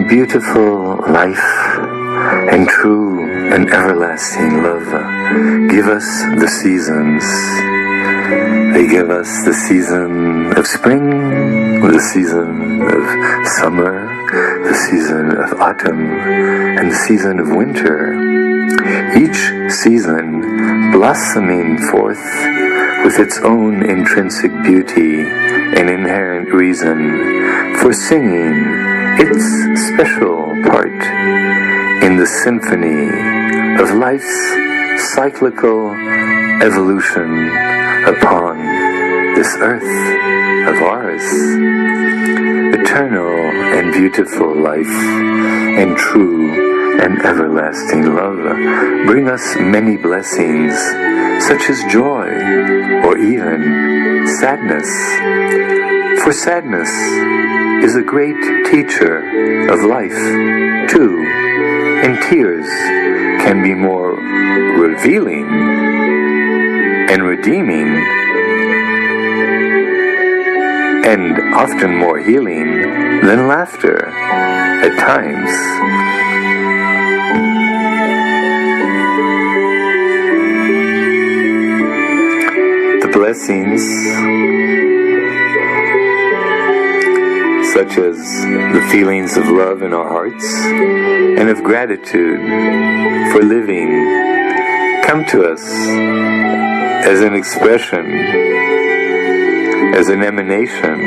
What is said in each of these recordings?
and beautiful life and true and everlasting love give us the seasons. They give us the season of spring, the season of summer, the season of autumn, and the season of winter. Each season blossoming forth with its own intrinsic beauty and inherent reason for singing its special part in the symphony of life's cyclical evolution upon this earth of ours. Eternal and beautiful life and true and everlasting love bring us many blessings, such as joy or even sadness. For sadness is a great teacher of life, too, and tears can be more revealing and redeeming, and often more healing than laughter at times. The blessings, such as the feelings of love in our hearts and of gratitude for living, come to us as an expression, as an emanation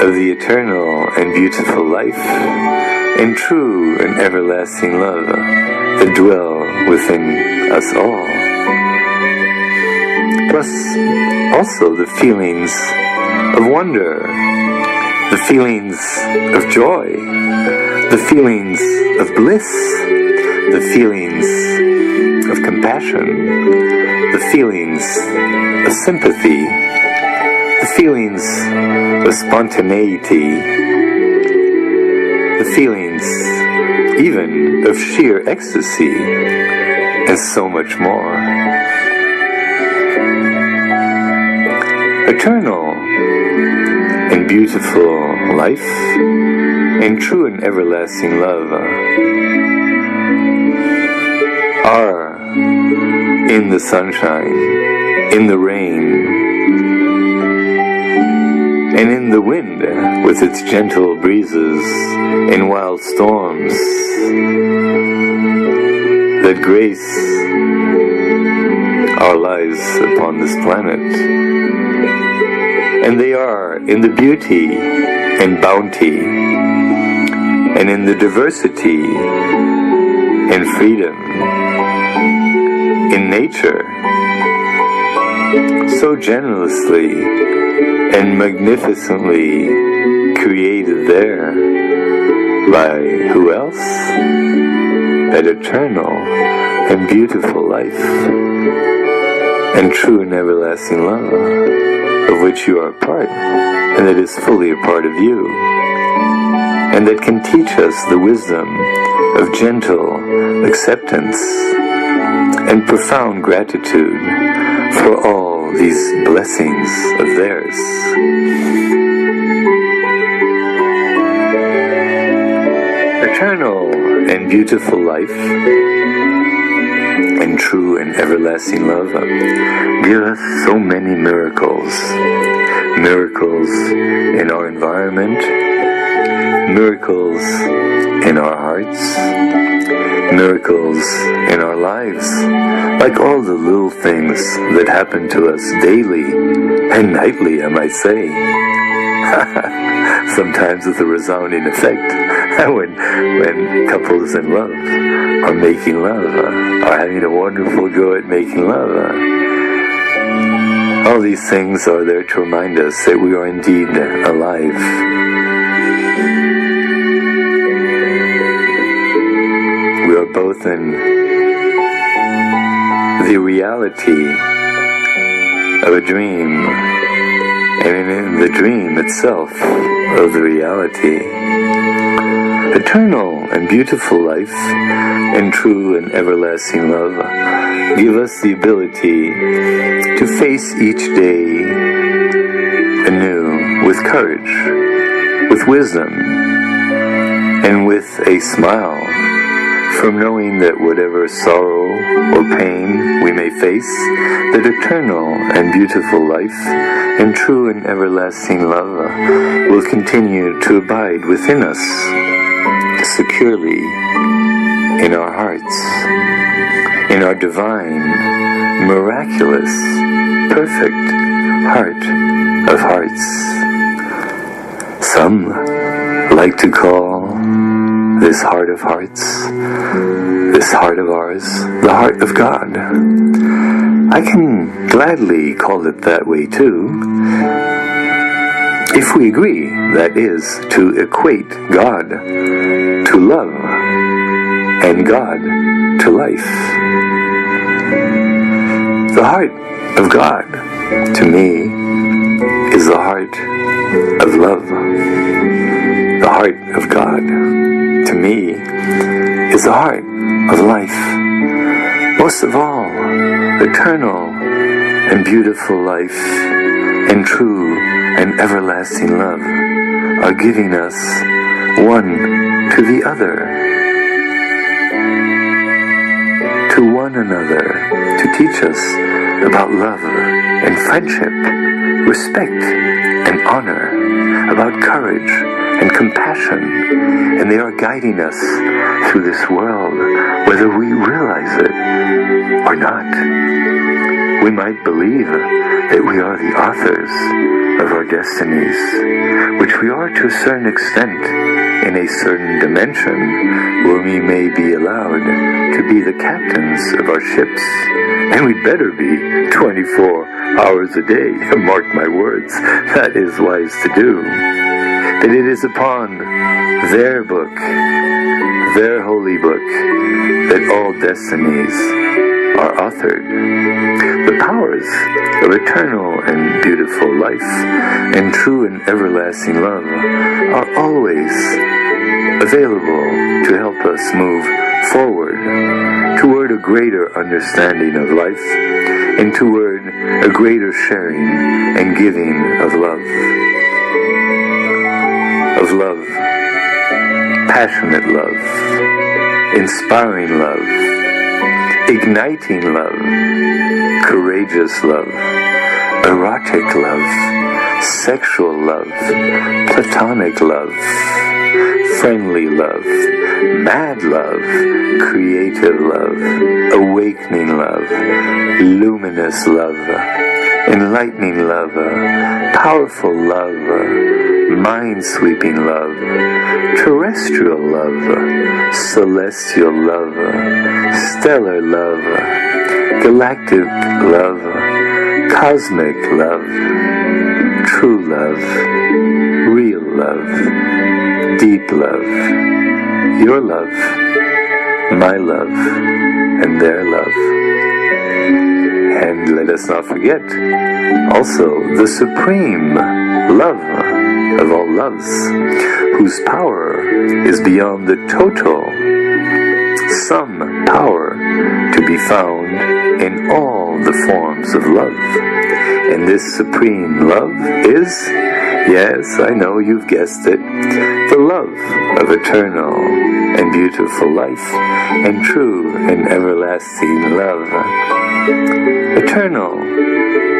of the eternal and beautiful life and true and everlasting love that dwell within us all. Plus, also the feelings of wonder, the feelings of joy, the feelings of bliss, the feelings of compassion, the feelings of sympathy, the feelings of spontaneity, the feelings even of sheer ecstasy, and so much more. Eternal and beautiful life and true and everlasting love are in the sunshine, in the rain, and in the wind with its gentle breezes and wild storms that grace our lives upon this planet. And they are in the beauty and bounty and in the diversity and freedom in nature, so generously and magnificently created there by who else? That eternal and beautiful life and true and everlasting love, of which you are a part, and that is fully a part of you, and that can teach us the wisdom of gentle acceptance and profound gratitude for all these blessings of theirs. Eternal and beautiful life and true and everlasting love give us so many miracles. Miracles in our environment, miracles in our hearts, miracles in our lives, like all the little things that happen to us daily and nightly, I might say. Sometimes with a resounding effect. when couples in love are making love, are having a wonderful go at making love. All these things are there to remind us that we are indeed alive. We are both in the reality of a dream, and in the dream itself of the reality. Eternal and beautiful life and true and everlasting love give us the ability to face each day anew with courage, with wisdom, and with a smile, from knowing that whatever sorrow or pain we may face, that eternal and beautiful life and true and everlasting love will continue to abide within us securely in our hearts, in our divine, miraculous, perfect heart of hearts. Some like to call this heart of hearts, this heart of ours, the heart of God. I can gladly call it that way too, if we agree, that is, to equate God to love and God to life. The heart of God, to me, is the heart of love. The heart of God, to me, is the heart of life. Most of all, eternal and beautiful life and true and everlasting love are giving us one to the other, to one another, to teach us about love and friendship, respect and honor, about courage and compassion, and they are guiding us through this world, whether we realize it or not. We might believe that we are the authors of our destinies, which we are to a certain extent in a certain dimension, where we may be allowed to be the captains of our ships, and we better be 24 hours a day, mark my words, that is wise to do. That it is upon their book, their holy book, that all destinies are authored. The powers of eternal and beautiful life and true and everlasting love are always available to help us move forward toward a greater understanding of life and toward a greater sharing and giving of love. Of love, passionate love, inspiring love, igniting love, courageous love, erotic love, sexual love, platonic love, friendly love, mad love, creative love, awakening love, luminous love, enlightening love, powerful love, mind-sweeping love, terrestrial love, celestial love, stellar love, galactic love, cosmic love, true love, real love, deep love, your love, my love, and their love. And let us not forget also the supreme love of all loves, whose power is beyond the total sum power to be found in all the forms of love. And this supreme love is, yes, I know you've guessed it, the love of eternal and beautiful life and true and everlasting love. Eternal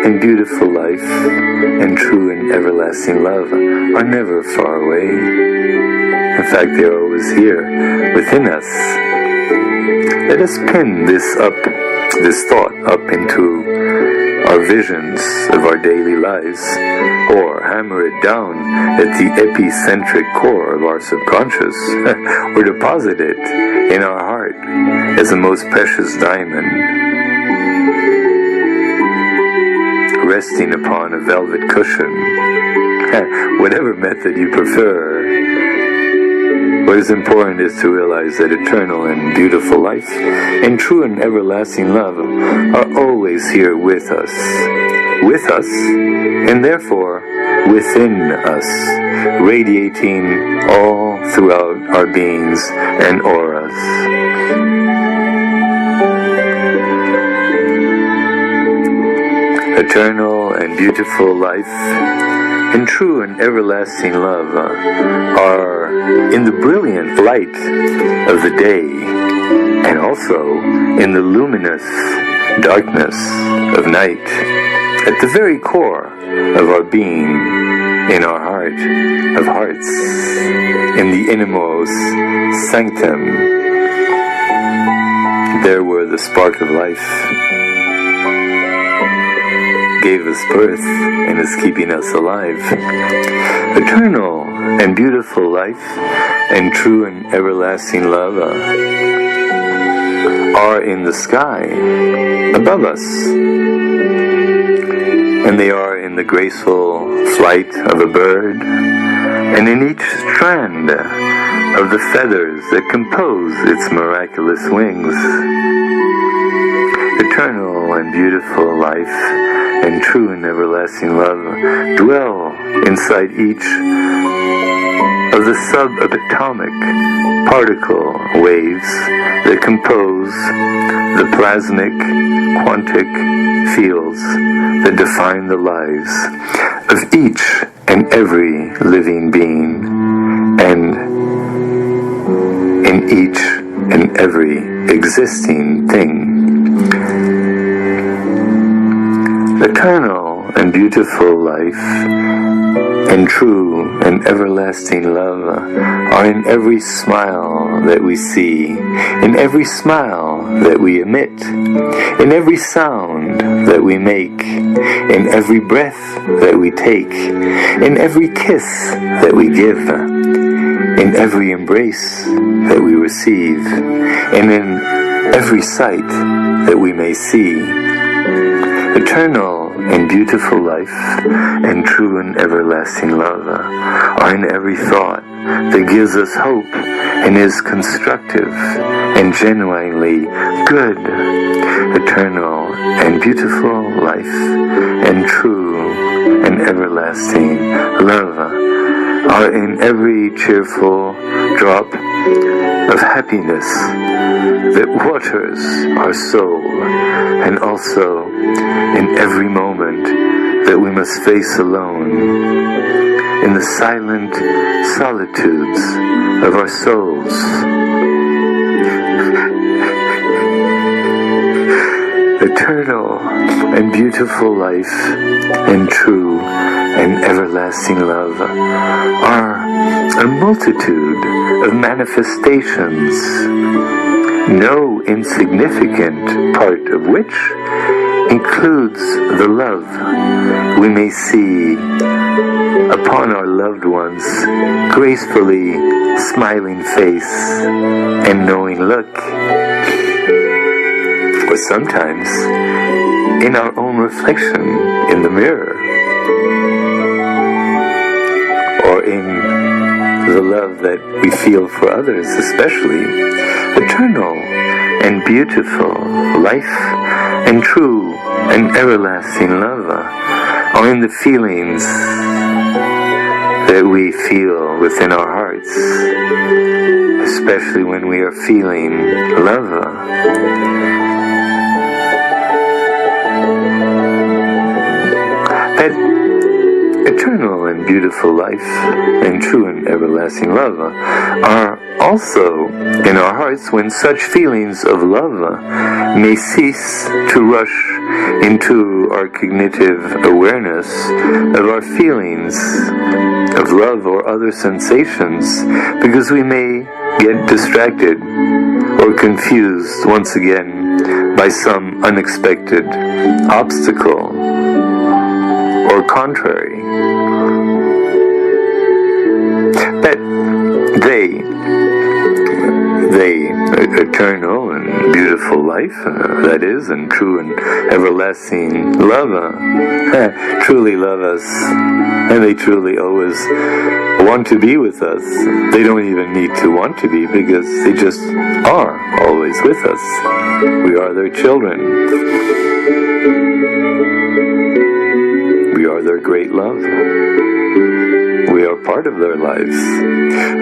and beautiful life and true and everlasting love are never far away. In fact, they are always here within us. Let us pin this thought up into our visions of our daily lives, or hammer it down at the epicentric core of our subconscious, or deposit it in our heart as the most precious diamond, resting upon a velvet cushion. Whatever method you prefer, what is important is to realize that eternal and beautiful life and true and everlasting love are always here with us, and therefore within us, radiating all throughout our beings and auras. Eternal and beautiful life and true and everlasting love are in the brilliant light of the day, and also in the luminous darkness of night, at the very core of our being, in our heart of hearts, in the innermost sanctum, there where the spark of life gave us birth and is keeping us alive. Eternal and beautiful life and true and everlasting love are in the sky above us, and they are in the graceful flight of a bird, and in each strand of the feathers that compose its miraculous wings. Eternal and beautiful life and true and everlasting love dwell inside each of the subatomic particle waves that compose the plasmic quantic fields that define the lives of each and every living being, and in each and every existing thing. Eternal and beautiful life and true and everlasting love are in every smile that we see, in every smile that we emit, in every sound that we make, in every breath that we take, in every kiss that we give, in every embrace that we receive, and in every sight that we may see. Eternal and beautiful life and true and everlasting love are in every thought that gives us hope and is constructive and genuinely good. Eternal and beautiful life and true and everlasting love are in every cheerful drop of happiness that waters our soul, and also in every moment that we must face alone, in the silent solitudes of our souls. Eternal and beautiful life and true and everlasting love are a multitude of manifestations, no insignificant part of which includes the love we may see upon our loved one's gracefully smiling face and knowing look, or sometimes in our own reflection in the mirror, or in the love that we feel for others, especially. Eternal and beautiful life and true and everlasting love are in the feelings that we feel within our hearts, especially when we are feeling love. That eternal and beautiful life and true and everlasting love are also in our hearts when such feelings of love may cease to rush into our cognitive awareness of our feelings of love or other sensations, because we may get distracted or confused once again by some unexpected obstacle or contrary. But they eternal and beautiful life, that is, and true and everlasting love, truly love us, and they truly always want to be with us. They don't even need to want to be, because they just are always with us. We are their children. We are their great love. We are part of their lives.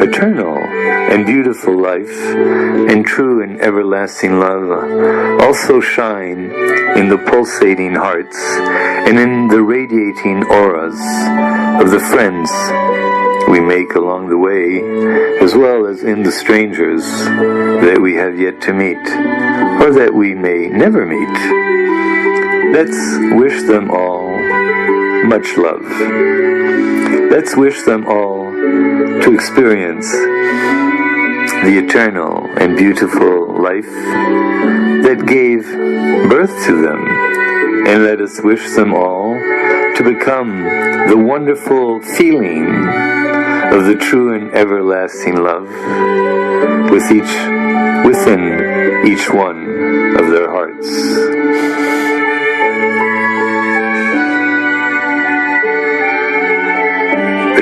Eternal and beautiful life and true and everlasting love also shine in the pulsating hearts and in the radiating auras of the friends we make along the way, as well as in the strangers that we have yet to meet, or that we may never meet. Let's wish them all much love. Let's wish them all to experience the eternal and beautiful life that gave birth to them, and let us wish them all to become the wonderful feeling of the true and everlasting love within each one of their hearts.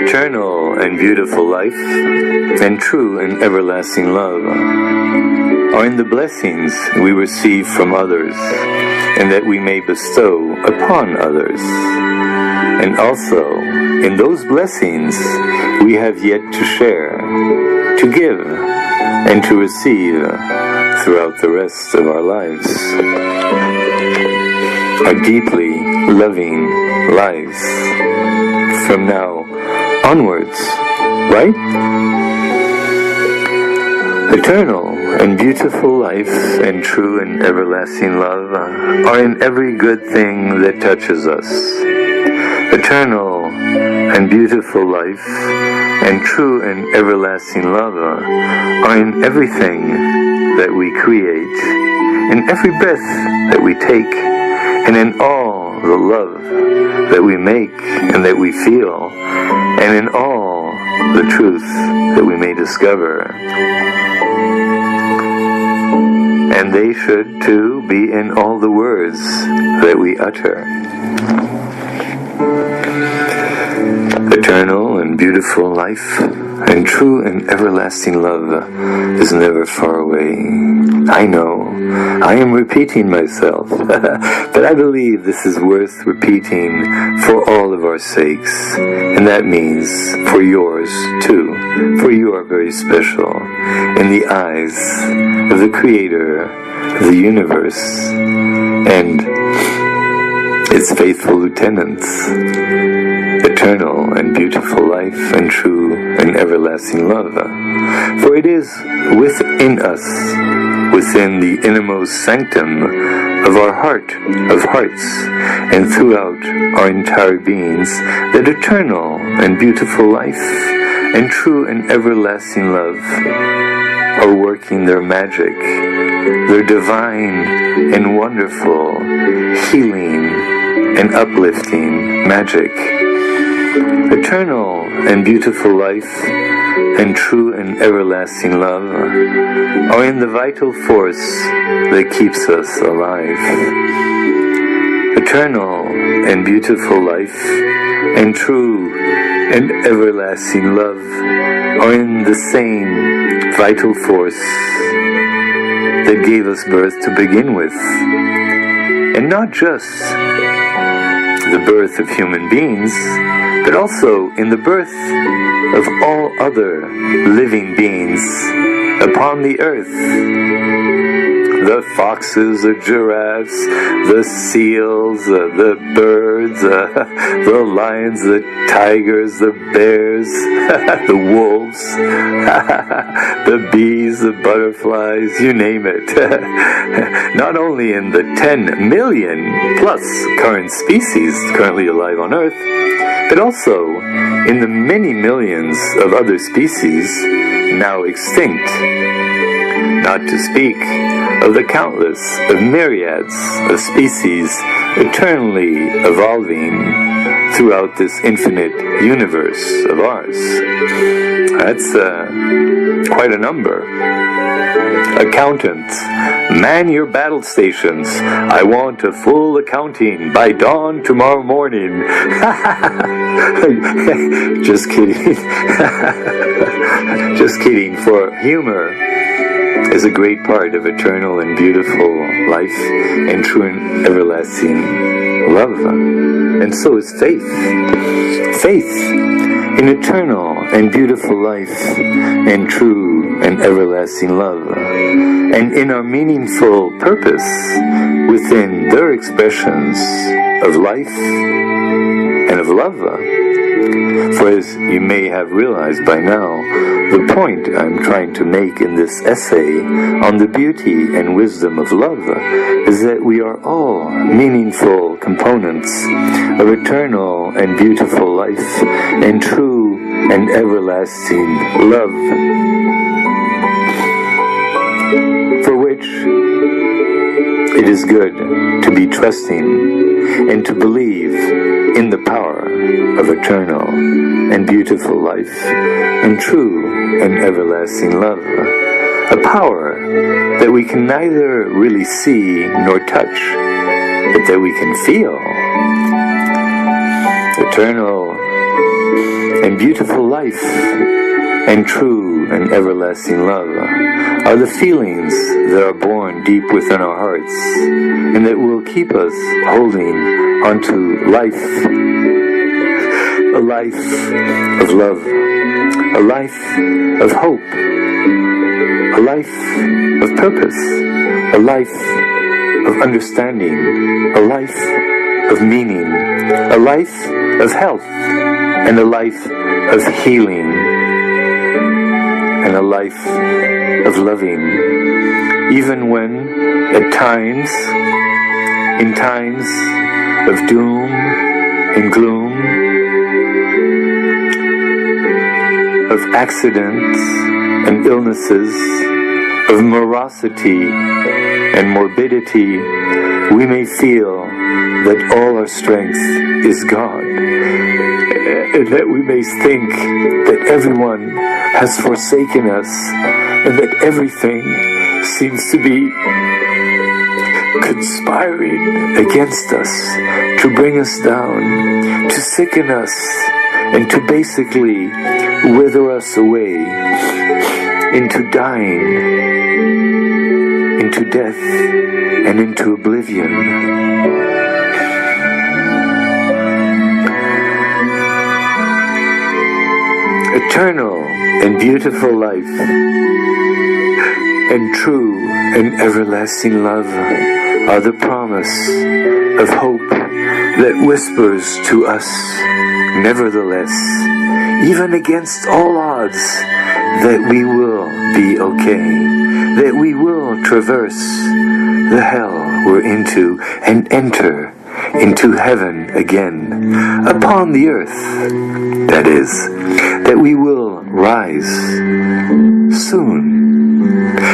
Eternal and beautiful life and true and everlasting love are in the blessings we receive from others and that we may bestow upon others, and also in those blessings we have yet to share, to give, and to receive throughout the rest of our lives. Our deeply loving lives from now onwards, right? Eternal and beautiful life and true and everlasting love are in every good thing that touches us. Eternal and beautiful life and true and everlasting love are in everything that we create, in every breath that we take, and in all the love that we make and that we feel, and in all the truth that we may discover. And they should too be in all the words that we utter. Eternal and beautiful life and true and everlasting love is never far away. I know, I am repeating myself, but I believe this is worth repeating for all of our sakes, and that means for yours too, for you are very special in the eyes of the Creator of the universe and its faithful lieutenants. Eternal and beautiful life and true and everlasting love. For it is within us, within the innermost sanctum of our heart of hearts, and throughout our entire beings, that eternal and beautiful life and true and everlasting love are working their magic, their divine and wonderful healing and uplifting magic. Eternal and beautiful life and true and everlasting love are in the vital force that keeps us alive. Eternal and beautiful life and true and everlasting love are in the same vital force that gave us birth to begin with. And not just the birth of human beings, but also in the birth of all other living beings upon the earth. The foxes, the giraffes, the seals, the birds, the lions, the tigers, the bears, the wolves, the bees, the butterflies, you name it. Not only in the 10 million plus current species currently alive on Earth, but also in the many millions of other species now extinct, not to speak of the countless of myriads of species eternally evolving throughout this infinite universe of ours. That's quite a number. Accountants, man your battle stations. I want a full accounting by dawn tomorrow morning. Just kidding. Just kidding. For humor is a great part of eternal and beautiful life and true and everlasting love. And so is faith. Faith in eternal and beautiful life, and true and everlasting love, and in our meaningful purpose within their expressions of life and of love. For as you may have realized by now, the point I'm trying to make in this essay on the beauty and wisdom of love is that we are all meaningful components of eternal and beautiful life and true and everlasting love, for which it is good to be trusting and to believe in the power of eternal and beautiful life and true and everlasting love, a power that we can neither really see nor touch, but that we can feel. Eternal and beautiful life and true and everlasting love are the feelings that are born deep within our hearts and that will keep us holding onto life, a life of love, a life of hope, a life of purpose, a life of understanding, a life of meaning, a life of health, and a life of healing, and a life of loving, even when at times, in times of doom and gloom, of accidents and illnesses, of morosity and morbidity, we may feel that all our strength is gone, and that we may think that everyone has forsaken us, and that everything seems to be conspiring against us to bring us down, to sicken us, and to basically wither us away into dying, into death, and into oblivion. Eternal and beautiful life and true and everlasting love are the promise of hope that whispers to us, nevertheless, even against all odds, that we will be okay, that we will traverse the hell we're into and enter into heaven again, upon the earth, that is, that we will rise soon,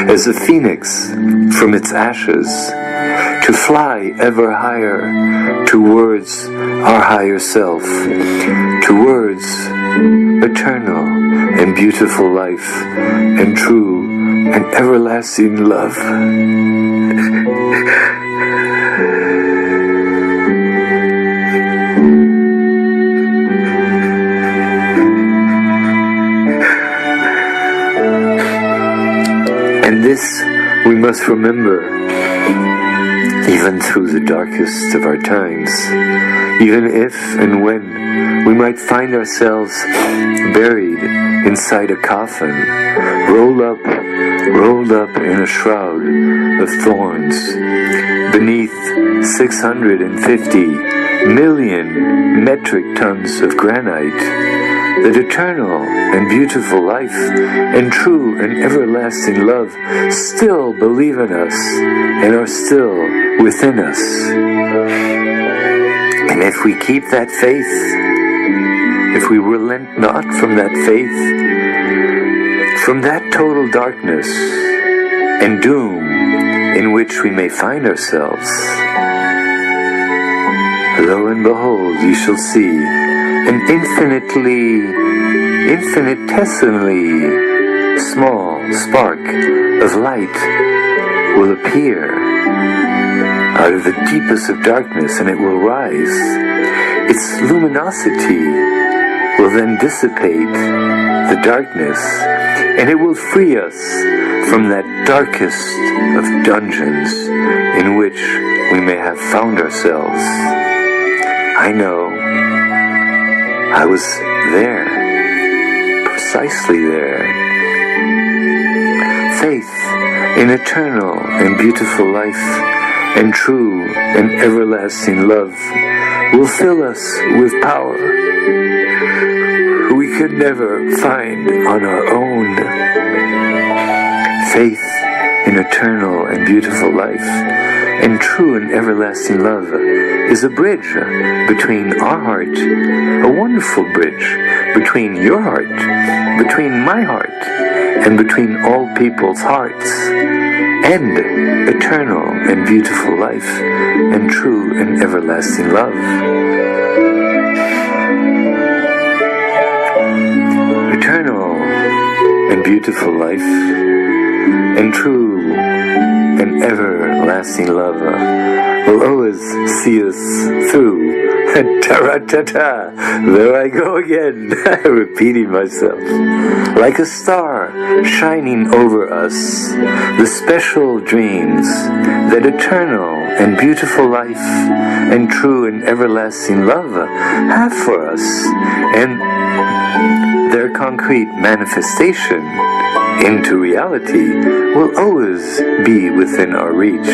as a phoenix from its ashes, to fly ever higher towards our higher self, towards eternal and beautiful life and true and everlasting love. And this we must remember, even through the darkest of our times, even if and when we might find ourselves buried inside a coffin, rolled up in a shroud of thorns, beneath 650 million metric tons of granite, that eternal and beautiful life and true and everlasting love still believe in us and are still within us. And if we keep that faith, if we relent not from that faith, from that total darkness and doom in which we may find ourselves, lo and behold, you shall see an infinitesimally small spark of light will appear out of the deepest of darkness, and it will rise. Its luminosity will then dissipate the darkness, and it will free us from that darkest of dungeons in which we may have found ourselves. I know I was there precisely there. Faith in eternal and beautiful life and true and everlasting love will fill us with power we could never find on our own. Faith in eternal and beautiful life and true and everlasting love is a bridge between our heart, a wonderful bridge between your heart, between my heart, and between all people's hearts, and eternal and beautiful life and true and everlasting love. Eternal and beautiful life and true and everlasting love will always see us through. Ta-ra-ta-ta, there I go again, repeating myself. Like a star shining over us, the special dreams that eternal and beautiful life and true and everlasting love have for us, and their concrete manifestation into reality will always be within our reach.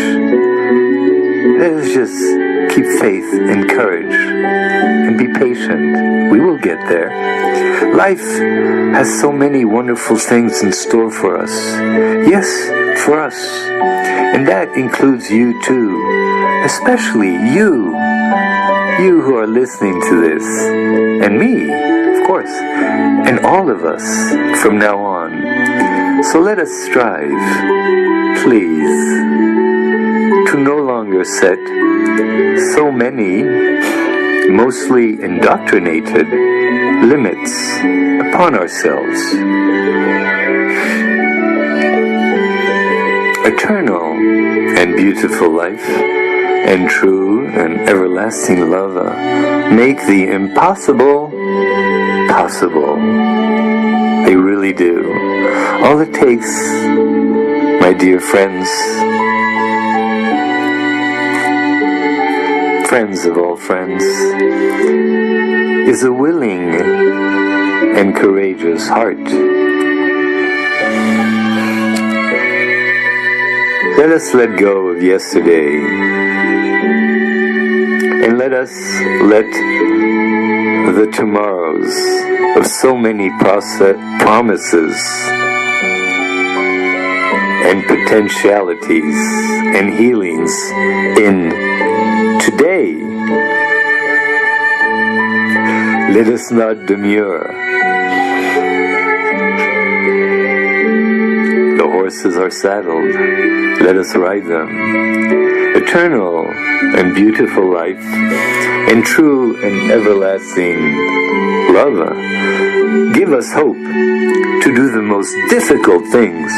Let us just keep faith and courage and be patient. We will get there. Life has so many wonderful things in store for us. Yes, for us. And that includes you too. Especially you. You who are listening to this. And me, of course. And all of us from now on. So let us strive, please, to no longer set so many, mostly indoctrinated, limits upon ourselves. Eternal and beautiful life and true and everlasting love make the impossible possible. They really do. All it takes, my dear friends of all friends, is a willing and courageous heart. Let us let go of yesterday, and let us let the tomorrows of so many promises and potentialities and healings in today. Let us not demur. The horses are saddled. Let us ride them. Eternal and beautiful life and true and everlasting love give us hope to do the most difficult things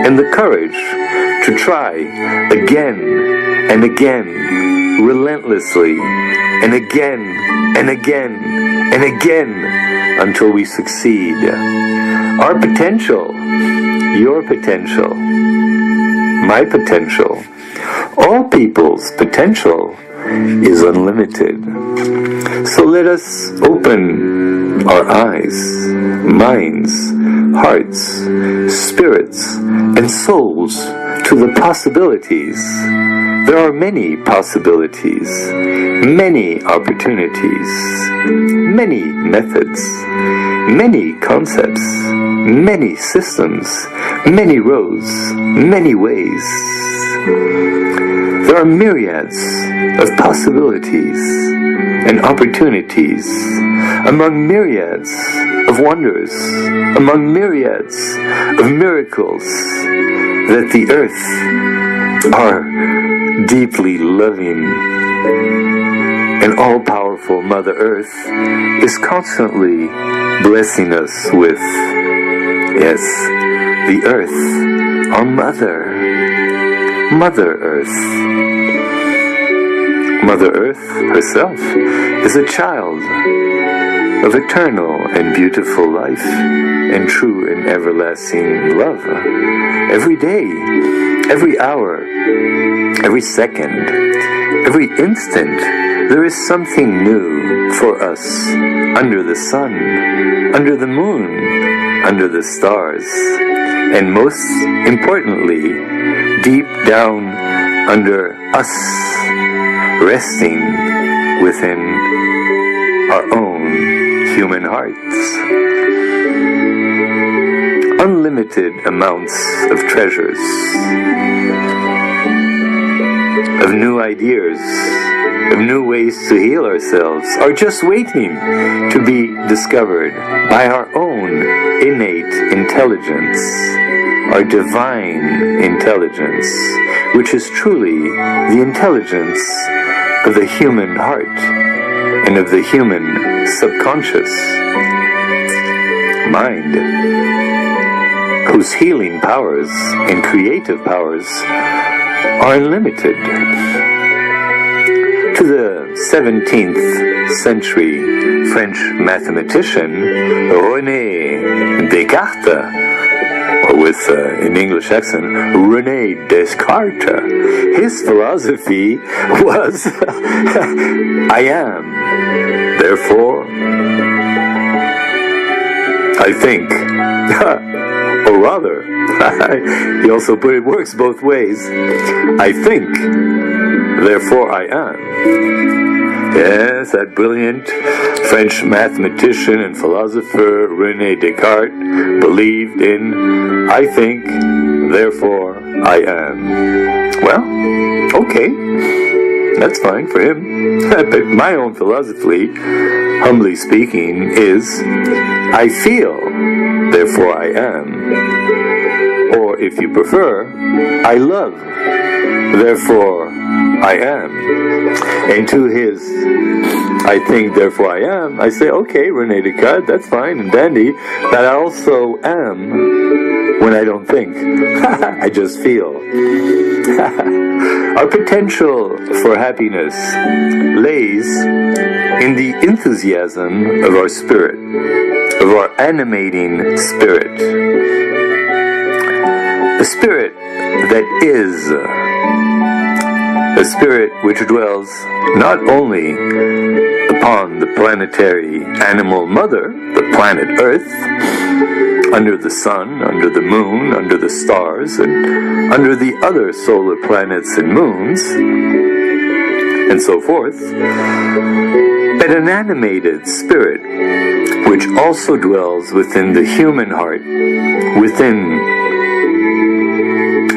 and the courage to try again and again, relentlessly, and again and again and again until we succeed. Our potential, your potential, my potential, all people's potential is unlimited. So let us open our eyes, minds, hearts, spirits, and souls to the possibilities. There are many possibilities, many opportunities, many methods, many concepts, many systems, many roads, many ways. There are myriads of possibilities and opportunities among myriads of wonders, among myriads of miracles that the earth, our deeply loving and all-powerful Mother Earth, is constantly blessing us with. Yes, the Earth, our Mother Earth. Mother Earth herself is a child of eternal and beautiful life and true and everlasting love. Every day, every hour, every second, every instant, there is something new for us under the sun, under the moon, under the stars, and most importantly, deep down under us, resting within our own human hearts. Unlimited amounts of treasures, of new ideas, of new ways to heal ourselves are just waiting to be discovered by our own innate intelligence, our divine intelligence, which is truly the intelligence of the human heart and of the human subconscious mind, whose healing powers and creative powers are unlimited. To the 17th century French mathematician René Descartes, or with an English accent, René Descartes, his philosophy was, I am, therefore, I think. Or rather, he also put it works both ways. I think, therefore I am. Yes, that brilliant French mathematician and philosopher René Descartes believed in I think, therefore I am. Well, okay, that's fine for him. But my own philosophy, humbly speaking, is I feel, therefore I am. Or if you prefer, I love, therefore I am. And to his I think, therefore I am, I say, okay, René Descartes, that's fine and dandy, but I also am when I don't think. I just feel. Our potential for happiness lays in the enthusiasm of our spirit, of our animating spirit. A spirit that is, a spirit which dwells not only upon the planetary animal mother, the planet Earth, under the sun, under the moon, under the stars, and under the other solar planets and moons, and so forth, but an animated spirit which also dwells within the human heart, within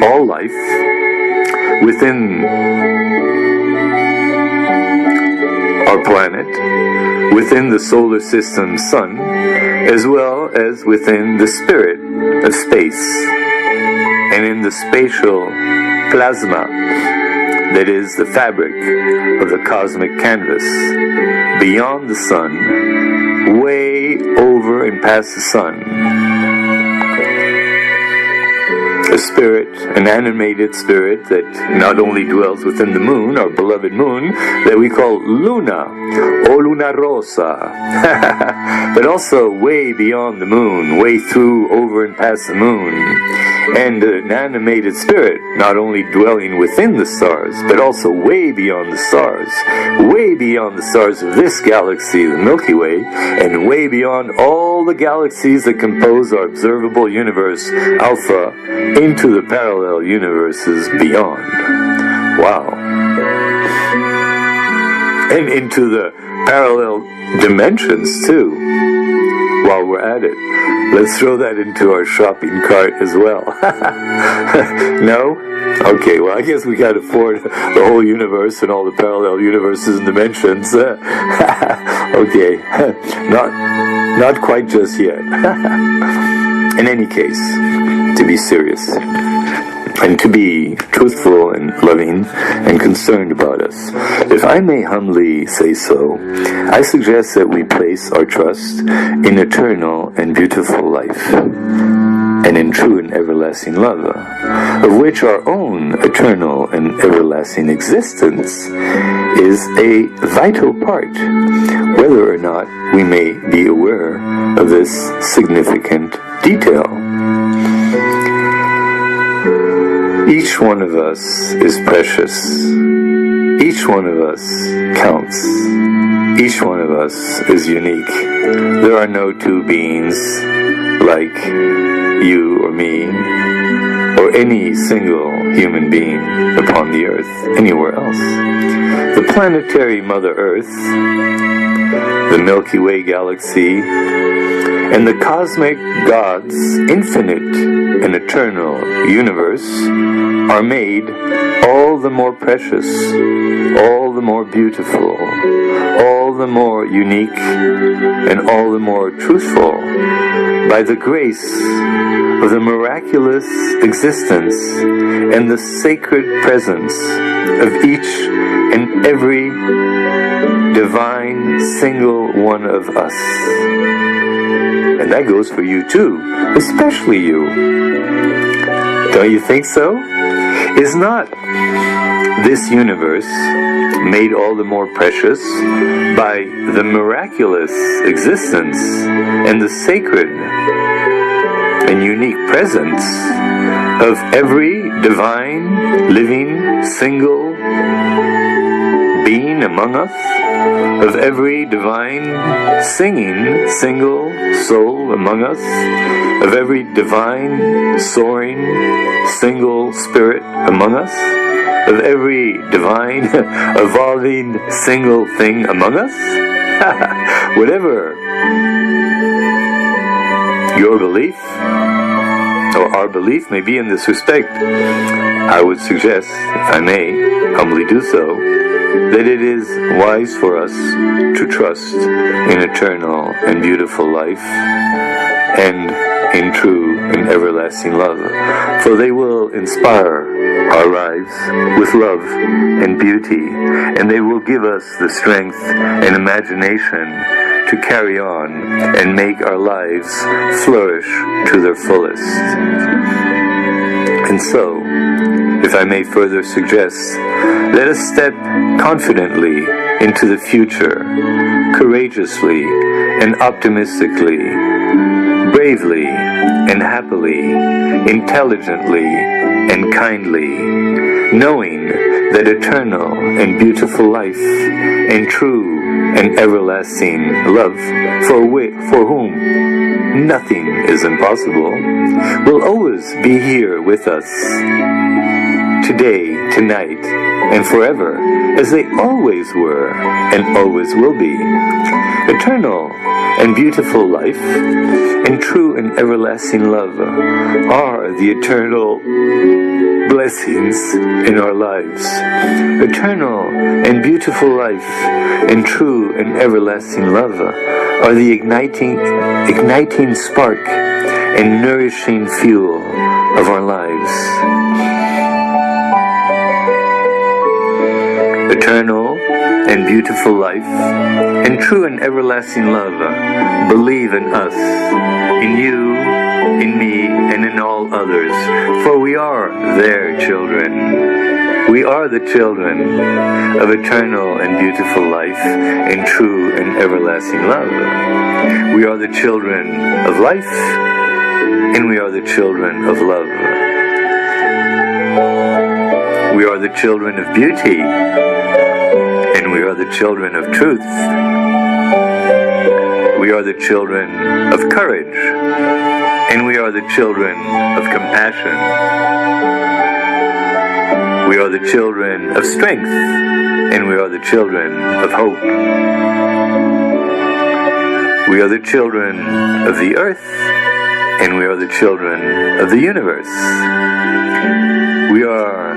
all life, within our planet, within the solar system sun, as well as within the spirit of space, and in the spatial plasma that is the fabric of the cosmic canvas, beyond the sun, way over and past the sun. A spirit, an animated spirit that not only dwells within the moon, our beloved moon, that we call Luna, or Luna Rosa, but also way beyond the moon, way through, over and past the moon, and an animated spirit not only dwelling within the stars, but also way beyond the stars of this galaxy, the Milky Way, and way beyond all the galaxies that compose our observable universe, Alpha, into the parallel universes beyond. Wow. And into the parallel dimensions too, while we're at it. Let's throw that into our shopping cart as well. No? Okay, well I guess we can't afford the whole universe and all the parallel universes and dimensions. Okay, not quite just yet. In any case, to be serious, and to be truthful and loving and concerned about us, if I may humbly say so, I suggest that we place our trust in eternal and beautiful life, and in true and everlasting love, of which our own eternal and everlasting existence is a vital part, whether or not we may be aware of this significant detail. Each one of us is precious. Each one of us counts. Each one of us is unique. There are no two beings like you or me, or any single human being upon the earth anywhere else. The planetary Mother Earth, the Milky Way galaxy, and the cosmic God's infinite and eternal universe are made all the more precious, all the more beautiful, all the more unique, and all the more truthful by the grace of the miraculous existence and the sacred presence of each and every divine single one of us. And that goes for you too, especially you. Don't you think so? Is not this universe made all the more precious by the miraculous existence and the sacred and unique presence of every divine, living, single being among us, of every divine, singing, single soul among us, of every divine, soaring, single spirit among us, of every divine, evolving, single thing among us? Whatever your belief or our belief may be in this respect, I would suggest, if I may humbly do so, that it is wise for us to trust in eternal and beautiful life and in true and everlasting love, for they will inspire our lives with love and beauty, and they will give us the strength and imagination to carry on and make our lives flourish to their fullest. And so, if I may further suggest, let us step confidently into the future, courageously and optimistically, bravely and happily, intelligently and kindly, knowing that eternal and beautiful life and true and everlasting love, for whom nothing is impossible, will always be here with us, today, tonight, and forever, as they always were and always will be. Eternal and beautiful life and true and everlasting love are the eternal blessings in our lives. Eternal and beautiful life and true and everlasting love are the igniting spark and nourishing fuel of our lives. Eternal and beautiful life and true and everlasting love believe in us, in you, in me, and in all others, for we are their children. We are the children of eternal and beautiful life and true and everlasting love. We are the children of life, and we are the children of love. We are the children of beauty, and we are the children of truth. We are the children of courage, and we are the children of compassion. We are the children of strength, and we are the children of hope. We are the children of the earth, and we are the children of the universe. We are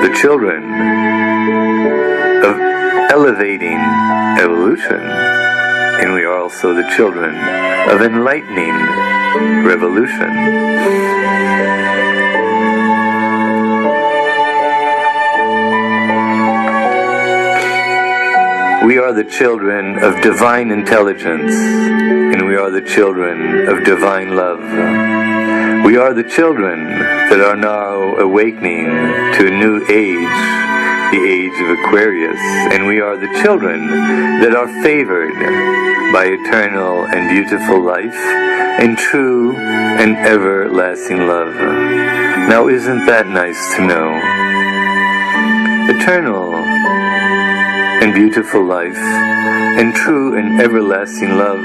the children of elevating evolution, and we are also the children of enlightening revolution. We are the children of divine intelligence, and we are the children of divine love. We are the children that are now awakening to a new age, the age of Aquarius, and we are the children that are favored by eternal and beautiful life and true and everlasting love. Now, isn't that nice to know? Eternal and beautiful life, and true and everlasting love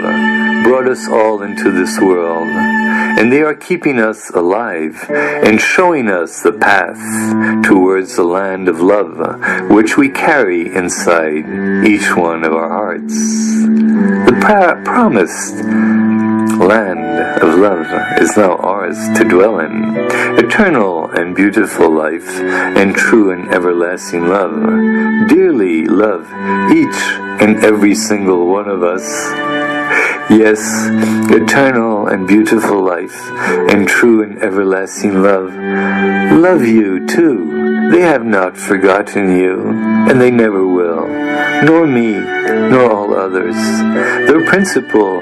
brought us all into this world, and they are keeping us alive and showing us the path towards the land of love, which we carry inside each one of our hearts. The promised land of love is now ours to dwell in. Eternal and beautiful life and true and everlasting love. Dearly love each and every single one of us. Yes, eternal and beautiful life and true and everlasting love love you too. They have not forgotten you, and they never will, nor me, nor all others. Their principle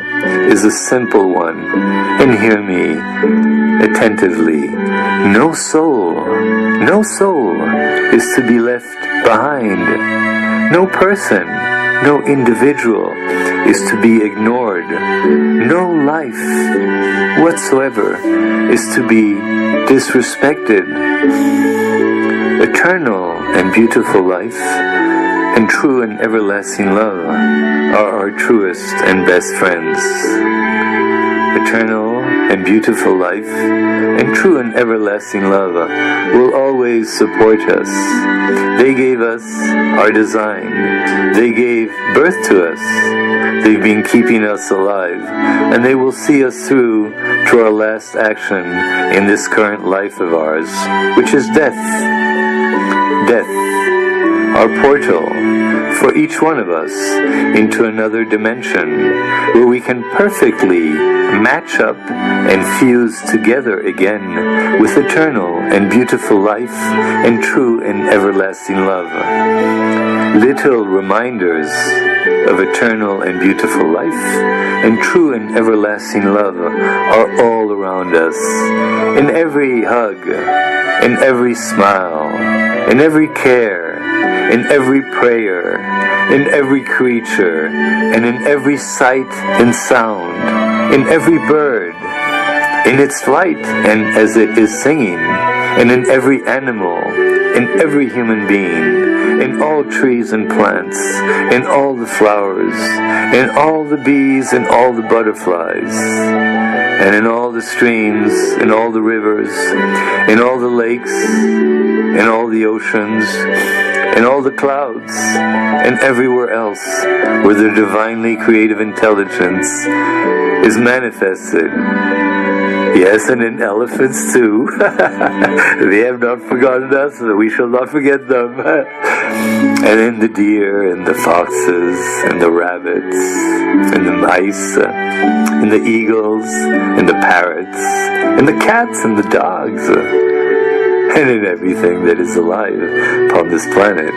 is a simple one, and hear me attentively. No soul is to be left behind. No person, no individual is to be ignored. No life whatsoever is to be disrespected. Eternal and beautiful life and true and everlasting love are our truest and best friends. Eternal and beautiful life and true and everlasting love will always support us. They gave us our design. They gave birth to us. They've been keeping us alive, and they will see us through to our last action in this current life of ours, which is death. Death, our portal for each one of us into another dimension where we can perfectly match up and fuse together again with eternal and beautiful life and true and everlasting love. Little reminders of eternal and beautiful life and true and everlasting love are all around us, in every hug, in every smile, in every care, in every prayer, in every creature, and in every sight and sound, in every bird, in its flight and as it is singing, and in every animal, in every human being, in all trees and plants, in all the flowers, in all the bees and all the butterflies, and in all the streams, in all the rivers, in all the lakes, in all the oceans, in all the clouds, and everywhere else where the divinely creative intelligence is manifested. Yes, and in elephants too. They have not forgotten us, and we shall not forget them. And in the deer, and the foxes, and the rabbits, and the mice, and the eagles, and the parrots, and the cats, and the dogs, and in everything that is alive upon this planet.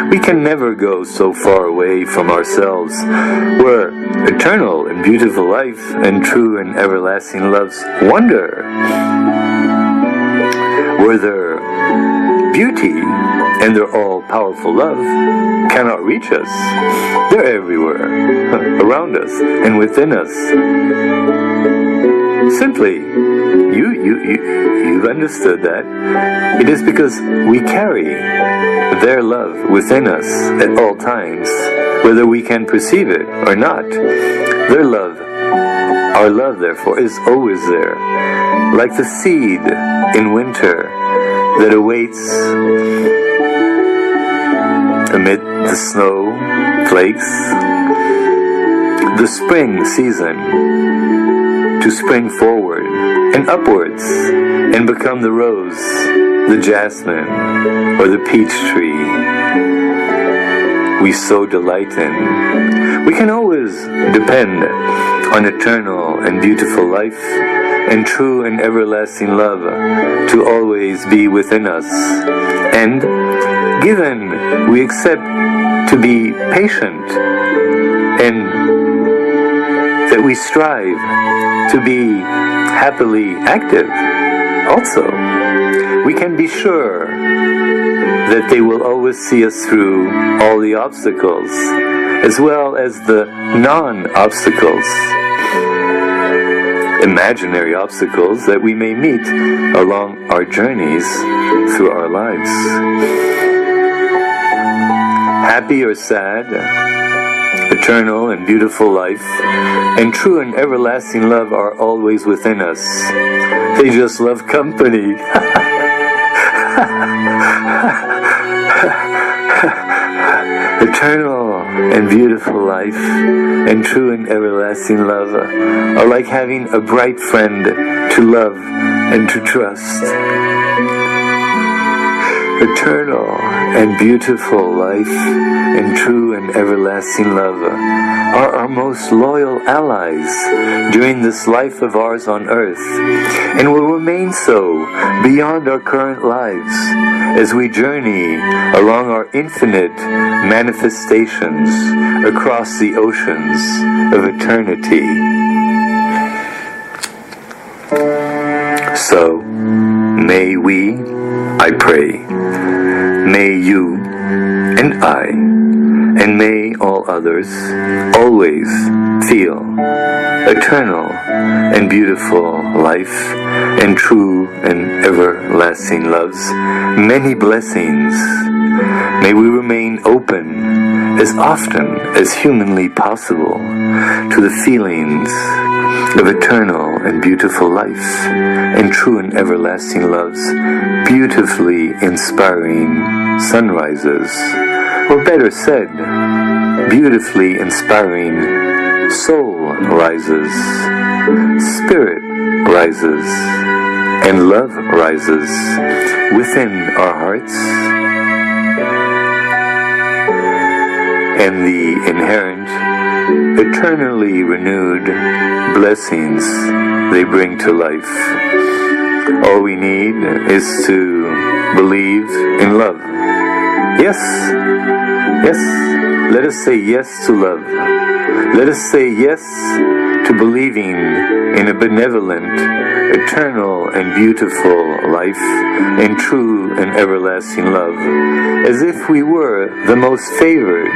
We can never go so far away from ourselves where eternal and beautiful life and true and everlasting love's wonder, where their beauty and their all-powerful love cannot reach us. They're everywhere, around us and within us. Simply, you've understood that. It is because we carry their love within us at all times, whether we can perceive it or not. Their love, our love, therefore, is always there, like the seed in winter that awaits amid the snow flakes the spring season to spring forward and upwards and become the rose, the jasmine, or the peach tree we so delight in. We can always depend on eternal and beautiful life and true and everlasting love to always be within us. And given we accept to be patient and that we strive to be happily active also, we can be sure that they will always see us through all the obstacles as well as the non-obstacles, imaginary obstacles that we may meet along our journeys through our lives. happy or sad, eternal and beautiful life, and true and everlasting love are always within us. They just love company. Eternal and beautiful life and true and everlasting love are like having a bright friend to love and to trust. Eternal and beautiful life and true and everlasting love are our most loyal allies during this life of ours on earth, and will remain so beyond our current lives as we journey along our infinite manifestations across the oceans of eternity. So, may we, I pray, may you and I, and may all others always feel eternal and beautiful life and true and everlasting love's many blessings. May we remain open as often as humanly possible to the feelings of eternal and beautiful life and true and everlasting love's beautifully inspiring sunrises, or better said, beautifully inspiring soul rises, spirit rises, and love rises within our hearts, and the inherent, eternally renewed blessings they bring to life. All we need is to believe in love. Yes, yes, let us say yes to love. Let us say yes to believing in a benevolent, eternal and beautiful life and true and everlasting love, as if we were the most favored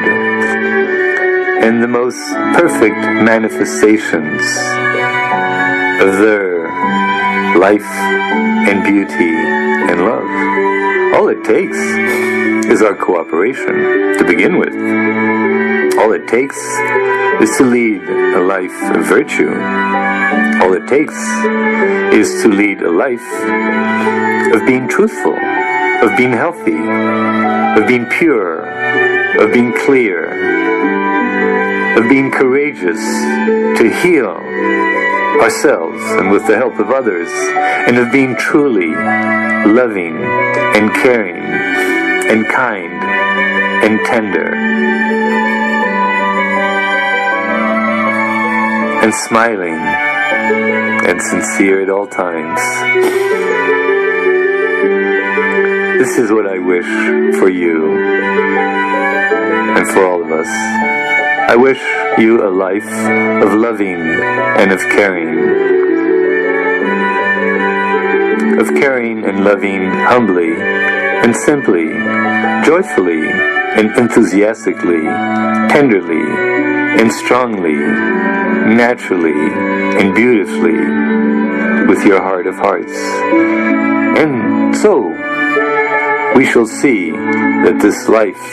and the most perfect manifestations of their life and beauty and love. All it takes is our cooperation to begin with. All it takes is to lead a life of virtue. All it takes is to lead a life of being truthful, of being healthy, of being pure, of being clear, of being courageous to heal ourselves and with the help of others, and of being truly loving and caring and kind and tender and smiling and sincere at all times. This is what I wish for you and for all of us. I wish you a life of loving and of caring and loving humbly and simply, joyfully and enthusiastically, tenderly and strongly, naturally and beautifully, with your heart of hearts. And so, we shall see that this life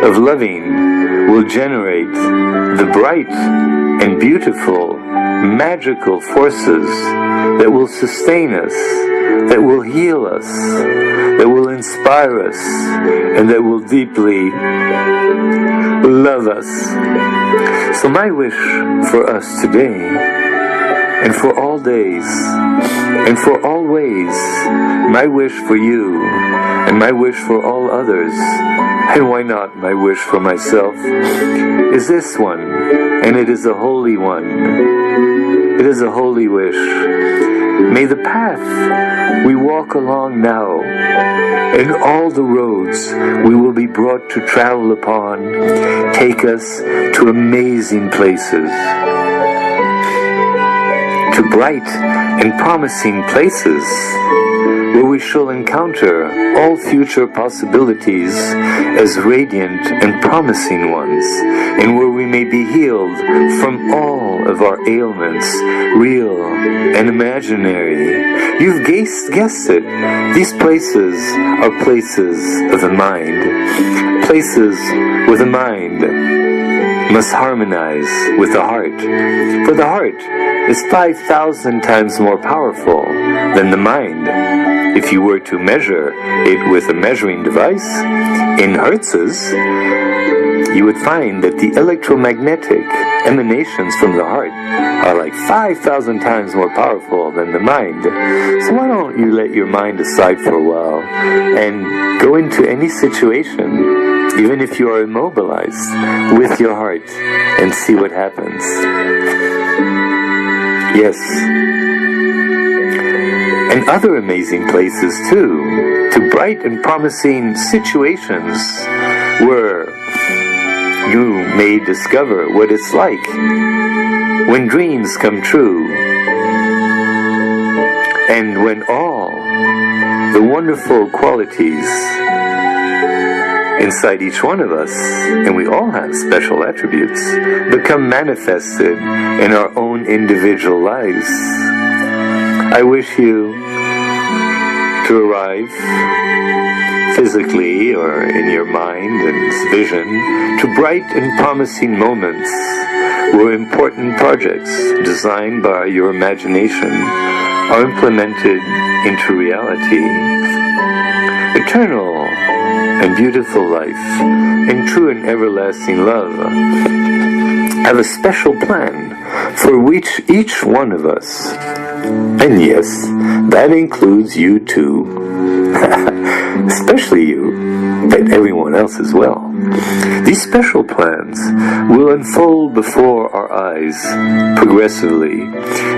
of loving will generate the bright and beautiful, magical forces that will sustain us, that will heal us, that will inspire us, and that will deeply love us. So my wish for us today, and for all days, and for all ways, my wish for you, and my wish for all others, and why not my wish for myself, is this one, and it is a holy one. It is a holy wish. May the path we walk along now, and all the roads we will be brought to travel upon, take us to amazing places, to bright and promising places, where we shall encounter all future possibilities as radiant and promising ones, and where we may be healed from all of our ailments, real and imaginary. You've guessed it. These places are places of the mind. Places where the mind must harmonize with the heart. For the heart is 5,000 times more powerful than the mind. If you were to measure it with a measuring device in hertzes, you would find that the electromagnetic emanations from the heart are like 5,000 times more powerful than the mind. So why don't you let your mind aside for a while and go into any situation, even if you are immobilized, with your heart and see what happens. Yes. And other amazing places too, to bright and promising situations where you may discover what it's like when dreams come true, and when all the wonderful qualities inside each one of us, and we all have special attributes, become manifested in our own individual lives. I wish you to arrive physically or in your mind and vision to bright and promising moments where important projects designed by your imagination are implemented into reality. Eternal and beautiful life and true and everlasting love have a special plan for which each one of us, and yes, that includes you too, especially you, but everyone else as well. These special plans will unfold before our eyes progressively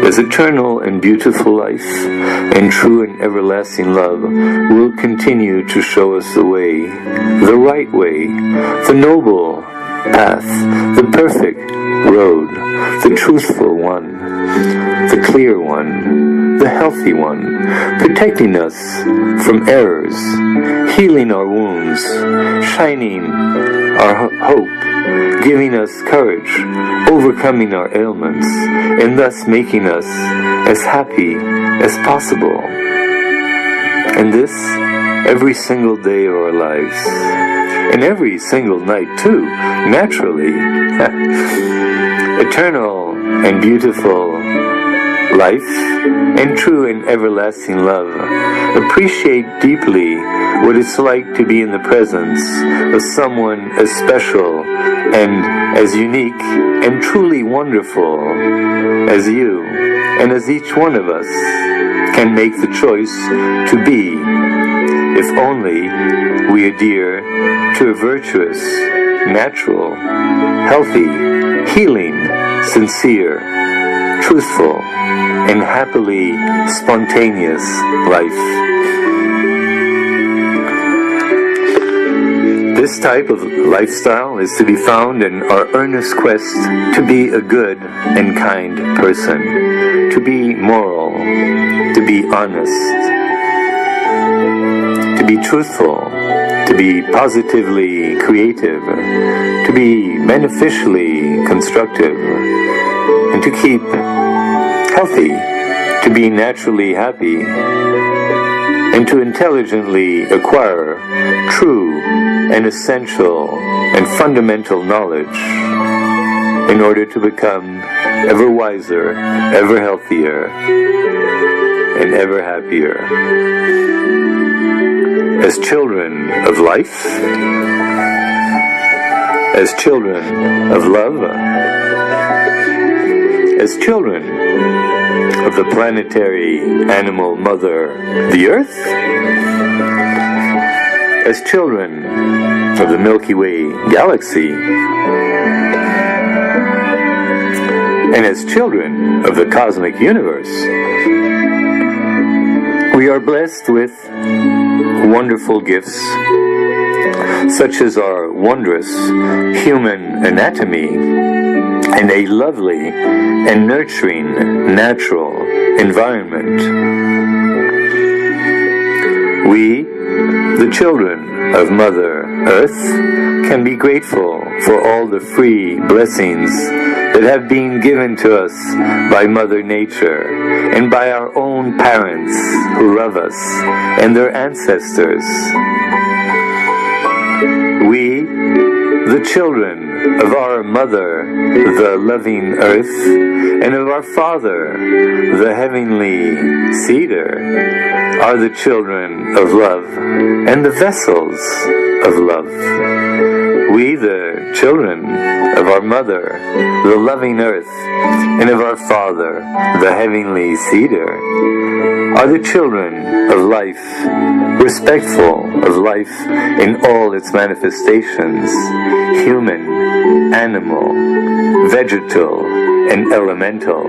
as eternal and beautiful life and true and everlasting love will continue to show us the way, the right way, the noble path, the perfect road, the truthful one, the clear one, the healthy one, protecting us from errors, healing our wounds, shining our hope, giving us courage, overcoming our ailments, and thus making us as happy as possible. And this every single day of our lives. And every single night too, naturally. Eternal and beautiful life and true and everlasting love. Appreciate deeply what it's like to be in the presence of someone as special and as unique and truly wonderful as you, and as each one of us can make the choice to be, if only we adhere to a virtuous, natural, healthy, healing, sincere, truthful, and happily spontaneous life. This type of lifestyle is to be found in our earnest quest to be a good and kind person, to be moral, to be honest, to be truthful, to be positively creative, to be beneficially constructive, and to keep healthy, to be naturally happy, and to intelligently acquire true and essential and fundamental knowledge in order to become ever wiser, ever healthier, and ever happier. As children of life, as children of love, as children of the planetary animal mother, the Earth, as children of the Milky Way galaxy, and as children of the cosmic universe, we are blessed with wonderful gifts, such as our wondrous human anatomy and a lovely and nurturing natural environment. We, the children of Mother Earth, can be grateful for all the free blessings that have been given to us by Mother Nature and by our own parents who love us and their ancestors. We, the children of our Mother, the loving Earth, and of our Father, the heavenly Cedar, are the children of love and the vessels of love. We, the children of our Mother, the loving Earth, and of our Father, the heavenly Cedar, are the children of life, respectful of life in all its manifestations, human, animal, vegetal, and elemental.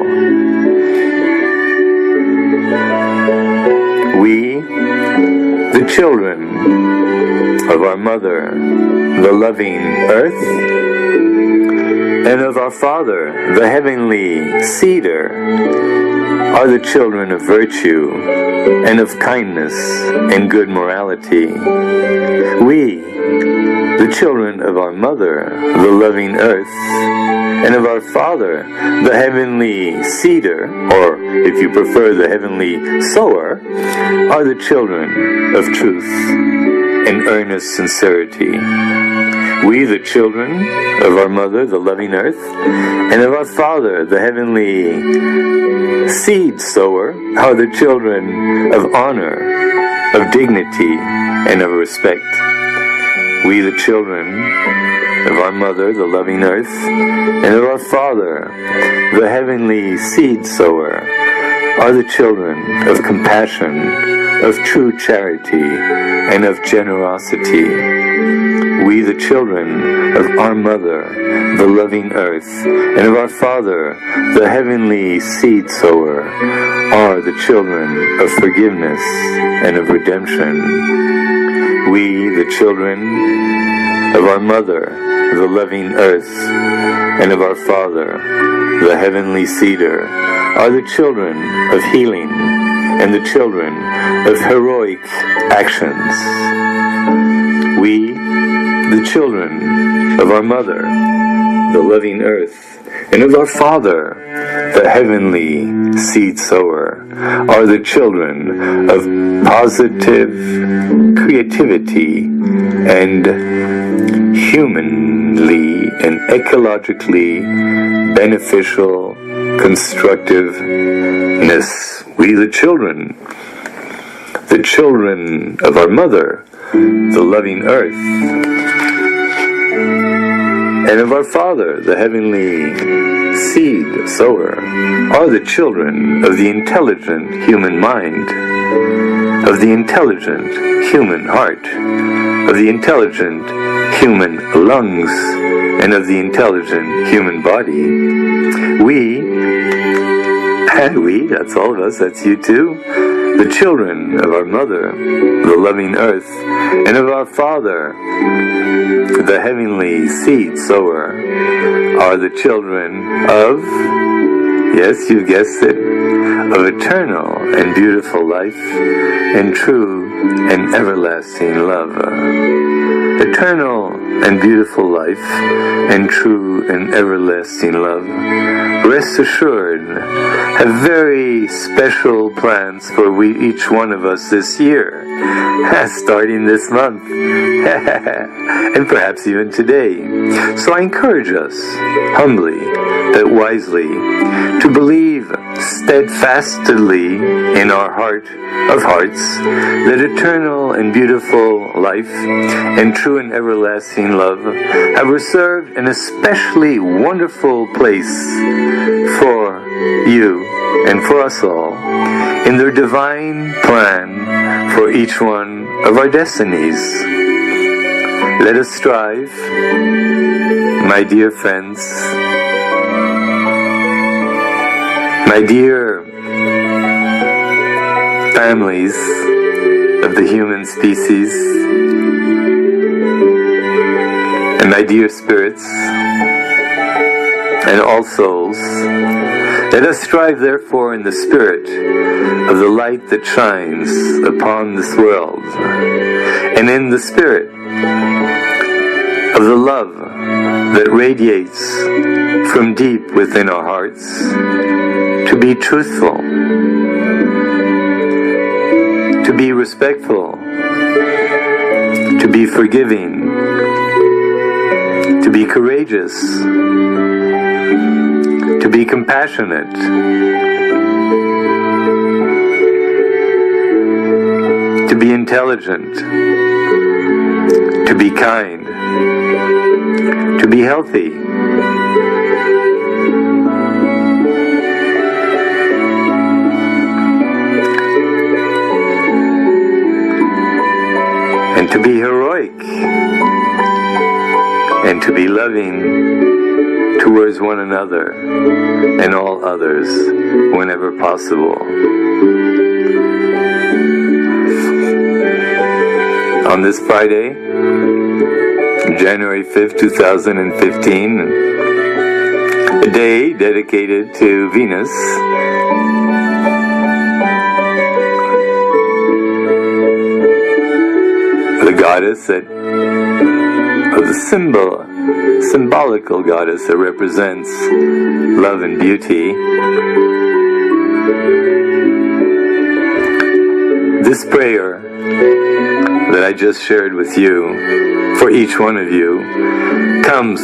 We, the children of our Mother, the loving Earth, and of our Father, the heavenly Cedar, are the children of virtue and of kindness and good morality. We, the children of our Mother, the loving Earth, and of our Father, the heavenly Cedar, or if you prefer the heavenly Sower, are the children of truth and earnest sincerity. We, the children of our Mother, the loving Earth, and of our Father, the heavenly Seed Sower, are the children of honor, of dignity, and of respect. We, the children of our Mother, the loving Earth, and of our Father, the heavenly Seed Sower, are the children of compassion, of true charity, and of generosity. We, the children of our Mother, the loving Earth, and of our Father, the heavenly Seed Sower, are the children of forgiveness and of redemption. We, the children of our Mother, the loving Earth, and of our Father, the heavenly Cedar, are the children of healing and the children of heroic actions. We, the children of our Mother, the loving Earth, and of our Father, the heavenly Seed Sower, are the children of positive creativity and humanly and ecologically beneficial constructiveness. We, the children of our Mother, the loving Earth, and of our Father, the heavenly Seed Sower, are the children of the intelligent human mind, of the intelligent human heart, of the intelligent human lungs, and of the intelligent human body. We, that's all of us, that's you too, the children of our Mother, the loving Earth, and of our Father, the heavenly Seed Sower, are the children of, yes, you guessed it, of eternal and beautiful life and true and everlasting love. Eternal and beautiful life and true and everlasting love, rest assured, have very special plans for each one of us this year, starting this month, and perhaps even today. So I encourage us, humbly but wisely, to believe steadfastly in our heart of hearts that eternal and beautiful life and true and everlasting love have reserved an especially wonderful place for you and for us all in their divine plan for each one of our destinies. Let us strive, my dear friends, my dear families of the human species, and my dear spirits and all souls. Let us strive therefore in the spirit of the light that shines upon this world, and in the spirit of the love that radiates from deep within our hearts, to be truthful, to be respectful, to be forgiving, to be courageous, to be compassionate, to be intelligent, to be kind, to be healthy, and to be heroic, and to be loving towards one another and all others whenever possible. On this Friday, January 5th, 2015, a day dedicated to Venus, the goddess of the symbolical goddess that represents love and beauty. This prayer that I just shared with you, for each one of you, comes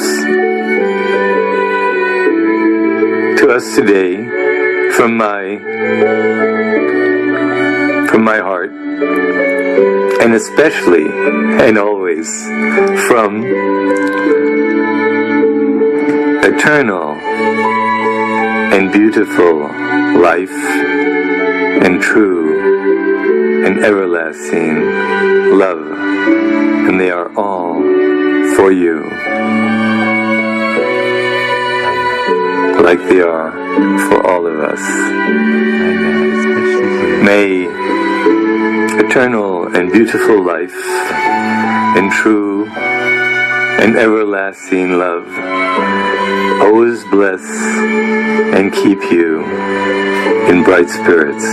to us today from my heart, and especially and always from eternal and beautiful life and true and everlasting love, and they are all for you, like they are for all of us. May eternal and beautiful life and true and everlasting love always bless and keep you in bright spirits.